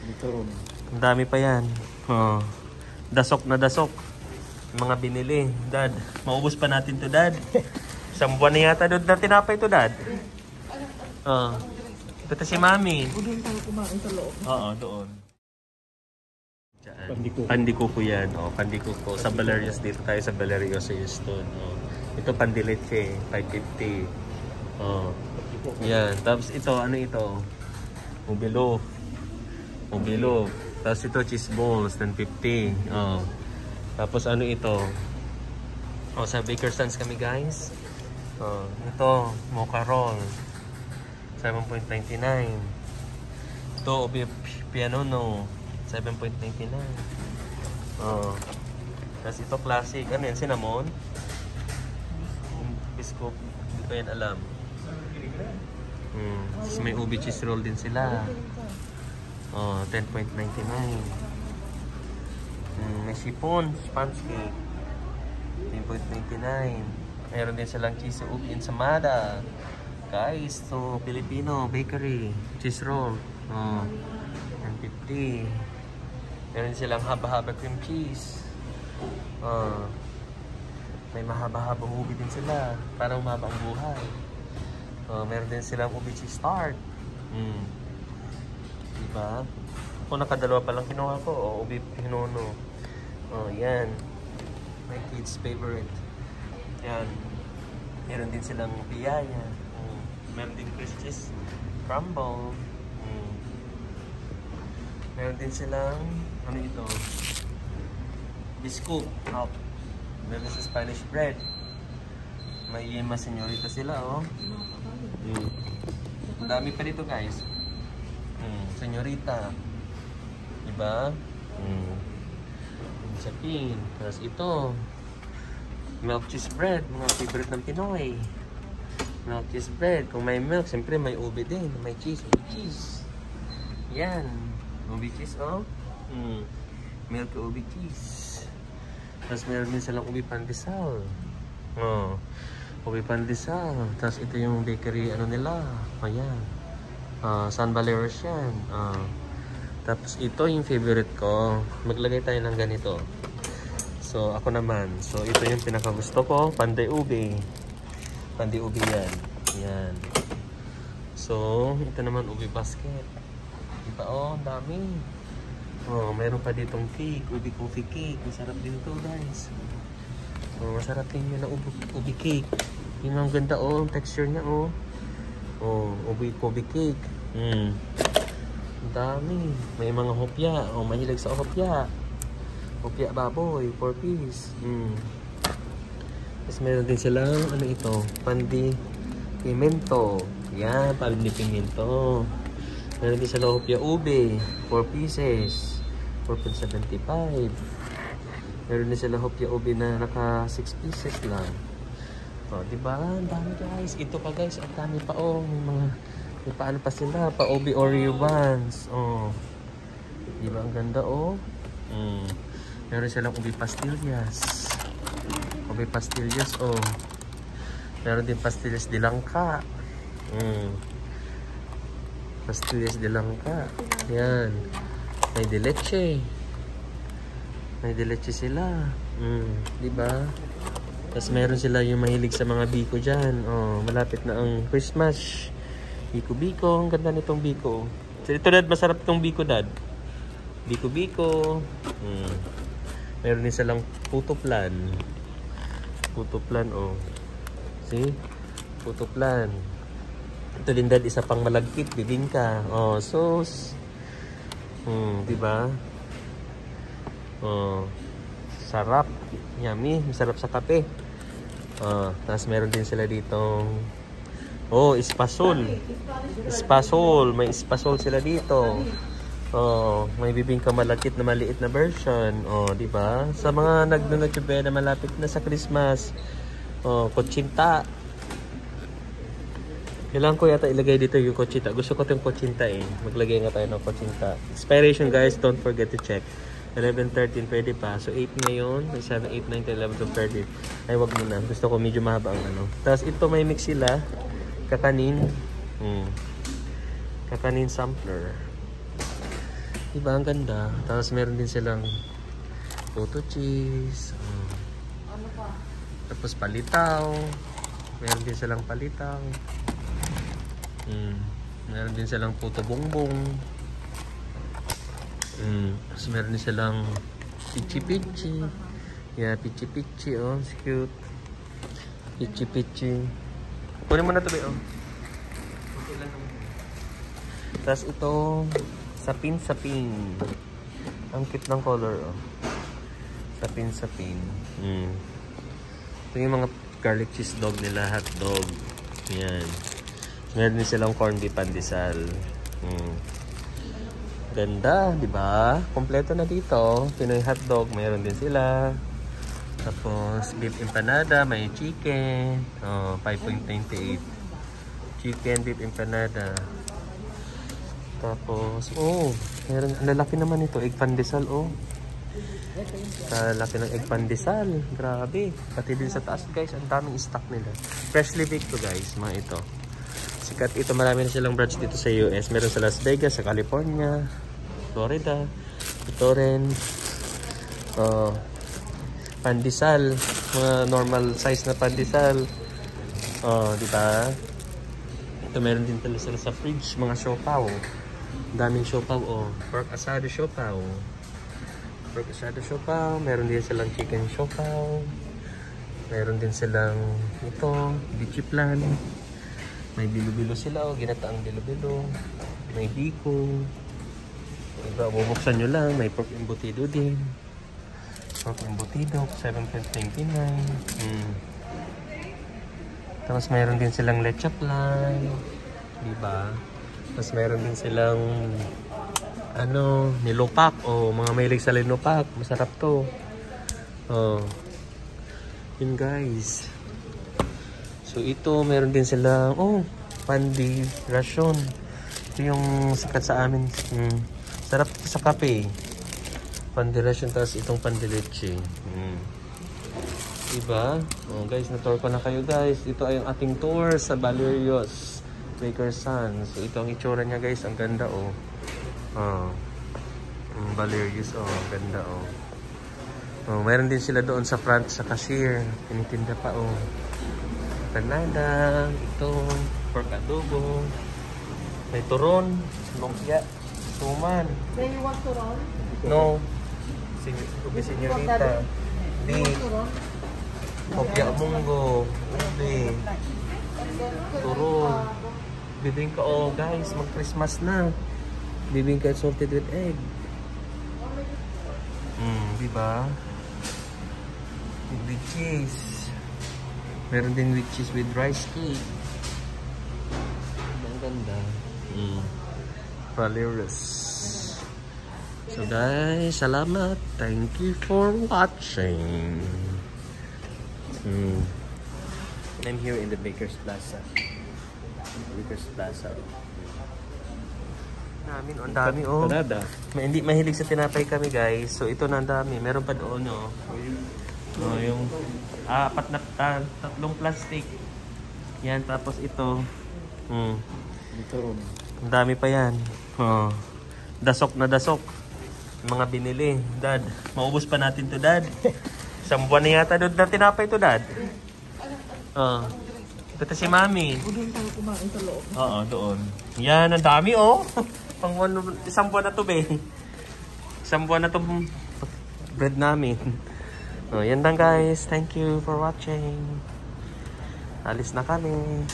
Dito ron. Ang dami pa yan. Dasok na dasok. Mga binili. Dad, maubos pa natin to, Dad. Isang buwan na yata doon na tinapay to, Dad. Ito si Mami. Doon tayo kumain sa loob. Oo, doon. Pandikuko yan. Pandikuko. Sa Valerios, dito tayo sa Valerios sa Houston. Ito pandileche, 550. Yan. Tapos ito, ano ito? Ubilo. Tapos ito, cheese balls, 1050. Tapos ano ito? Sa Baker Sons kami, guys. Ito, mocha roll. 7.99. Ito, ubi pianono. 7.99. Tapos ito, classic. Ano yan? Cinnamon? Biscuit. Hindi ko yan alam. Tapos may ubi cheese roll din sila. 10.99. May sipon, sponge cake. 10.99. Mayroon din silang cheese ubi ensamada. Guys, to Filipino bakery cheese roll. 150. Meron silang haba-haba cream cheese. May mahaba-haba ubi din sila para umaba ang buhay. Meron din silang ubi cheese tart. Diba? Ako nakadalawa pa lang kinuha ko. Ubi pinono. Yan. My kids favorite. Yan. Meron din silang biyaya. Meron din Christmas crumble. Meron din silang ano ito? Biscuit. Meron sa Spanish bread. May yema senyorita sila, Ang dami pa dito, guys. Senyorita. Diba? Sapin. Tapos ito. Milk cheese bread. Mga favorite ng Pinoy. Milk cheese bread. Kung may milk, siyempre may ube din. May cheese. Ubi cheese. Yan. Ubi cheese, Milk ubi cheese. Tapos meron din silang ubi pandesal. Ubi pandesal. Tapos ito yung bakery, ano nila. Ayan. San Valerios yan. Tapos ito yung favorite ko. Maglagay tayo ng ganito. So, ako naman. So, ito yung pinakagusto ko. Panday ubi. Panday ubi yan. Yan. So, ito naman ubi basket. Diba? Ang dami. Meron pa ditong cake. Ubi coffee cake. Masarap din to, guys. Masarap din yun na ubi cake. Yun ang ganda, ang texture niya, ubi coffee cake. Ang dami. May mga hopya. Mahilig sa hopya. Hopya baboy. 4 piece. Tapos meron din silang, ano ito? Pandi pimento. Yan, pandi pimento. Meron din silang hopya ube. 4 pieces. 4.75. Meron din silang hopya ube na naka 6 pieces lang. Diba? Ang dami, guys. Ito pa, guys. Ang dami pa, may paano pa sila. Pa-ube Oreo buns. Diba? Ang ganda, Meron silang ube pastillas. Ube pastillas, Meron din pastillas de langka. Pastillas de langka. Yan. May de leche. May de leche sila. Diba? Tapos meron sila yung mahilig sa mga biko dyan. Malapit na ang Christmas. Biko-biko. Ang ganda nitong biko. So, ito, Dad. Masarap itong biko, Dad. Biko-biko. Meron din silang puto plan. Puto plan, See? Puto plan. Ito din, Dad. Isa pang malagkit. Bibingka. Sauce. Diba? Sarap. Yummy. Masarap sa kape. Tapos meron din sila ditong espasol. Espasol. May espasol sila dito. May bibingka malakit na maliit na version. Diba? Sa mga nagnunotube na malapit na sa Christmas. Kutsinta. Kailangan ko yata ilagay dito yung kutsinta. Gusto ko itong kutsinta Maglagay nga tayo ng kutsinta. Expiration, guys. Don't forget to check. 11-13 pwede pa. So 8 ngayon. 7, 8, 9, 11, 12, 13. Ay, wag muna. Gusto ko medyo mahaba ang Tapos ito may mix sila. Kakanin. Kakanin sampler. Diba, ang ganda. Tapos meron din silang photo cheese. Tapos palitaw. Meron din silang palitaw. Meron din silang puto bongbong. Tapos meron din silang pichi-pichi. Yeah, pichi-pichi. Oh, it's cute. Pichi-pichi. Kunin mo na ito, oh. Okay lang naman. Tapos ito, sapin-sapin. Ang cute ng color, oh. Sapin-sapin. Ito yung mga garlic cheese dog nila, hot dog. Yan. Meron din silang corned beef pandesal. Ganda, di ba? Kompleto na dito. Pinoy hotdog, mayroon din sila. Tapos, beef empanada, may chicken. 5.98. Chicken, beef empanada. Tapos, meron, ang lalaki naman ito. Egg pandesal, laki ng egg pandesal. Grabe. Pati din sa taas, guys. Ang daming stock nila. Freshly baked to, guys. Mga ito. Sikat ito, marami na silang branch dito sa US. Meron sa Las Vegas, sa California, Florida. Ito rin. Pandesal. Mga normal size na pandesal. Diba? Ito meron din talaga sila sa fridge. Mga siopaw. Daming siopaw, Pork asado siopaw. Pork asado siopaw. Meron din silang chicken siopaw. Meron din silang ito, bichiplan. May bilo-bilo sila, ginataang bilo-bilo. May biko. Diba, bubuksan nyo lang. May pork embutido din. Pork embutido, 7.99. Tapos mayroon din silang leche flan. Diba? Tapos mayroon din silang nilopak. Mga mahilig sa nilopak. Masarap to. Yun, guys. So ito, meron din silang pandi ration. Ito yung sikat sa amin. Sarap sa kape. Pandi ration, tapos itong pandi leche. Diba? Guys, na-tour ko na kayo, guys. Ito ay yung ating tour sa Valerios Baker's Son. So ito ang itsura niya, guys. Ang ganda, Valerios, ganda, meron din sila doon sa front sa cashier. Tinitinda pa, Panada, ito, pork adobo, may turon, lumpia, suman. Do you want turon? No. Senyorita. Beef. Kopya munggo. Ube. Turon. Bibingka, guys, mag-Christmas na. Bibingka salted with egg. Diba? With cheese. Meron din with cheese with rice cake. Ang ganda. Valerios. So guys, salamat. Thank you for watching. I'm here in the Baker's Plaza. Baker's Plaza. Ang dami, Hindi mahilig sa tinapay kami, guys. So ito na ang dami. Meron pa doon, yung tatlong plastic. Yan, tapos ito. Ang dami pa yan. Dasok na dasok. Mga binili. Dad, maubos pa natin to, Dad. Isang buwan na yata doon na tinapay to, Dad. Ito si Mami. Doon. Yan, ang dami, isang buwan na to, be. Isang buwan na to bread namin. Yan lang, guys. Thank you for watching. Alis na kami.